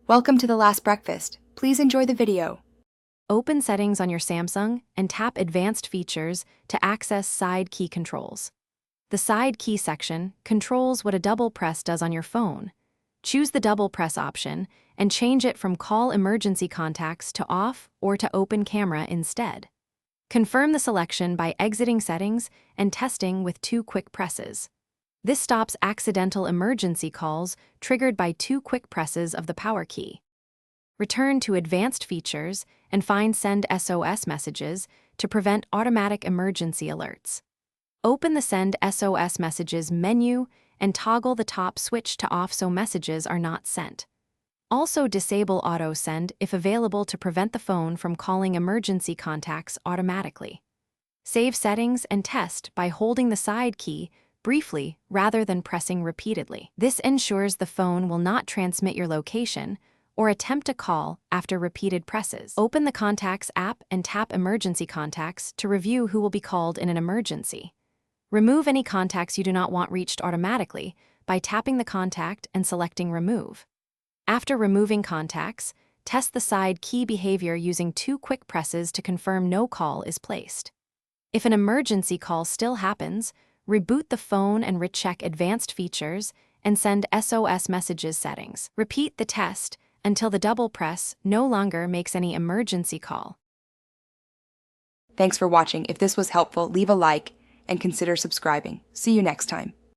Welcome to The Last Breakfast. Please enjoy the video. Open Settings on your Samsung and tap Advanced Features to access Side Key Controls. The Side Key section controls what a double press does on your phone. Choose the double press option and change it from Call Emergency Contacts to Off or to Open Camera instead. Confirm the selection by exiting Settings and testing with 2 quick presses. This stops accidental emergency calls triggered by 2 quick presses of the power key. Return to Advanced Features and find Send SOS Messages to prevent automatic emergency alerts. Open the Send SOS Messages menu and toggle the top switch to off so messages are not sent. Also disable Auto Send if available to prevent the phone from calling emergency contacts automatically. Save settings and test by holding the side key briefly rather than pressing repeatedly. This ensures the phone will not transmit your location or attempt a call after repeated presses. Open the Contacts app and tap Emergency Contacts to review who will be called in an emergency. Remove any contacts you do not want reached automatically by tapping the contact and selecting Remove. After removing contacts, test the side key behavior using 2 quick presses to confirm no call is placed. If an emergency call still happens, reboot the phone and recheck Advanced Features and Send SOS Messages settings. Repeat the test until the double press no longer makes any emergency call. Thanks for watching. If this was helpful, leave a like and consider subscribing. See you next time.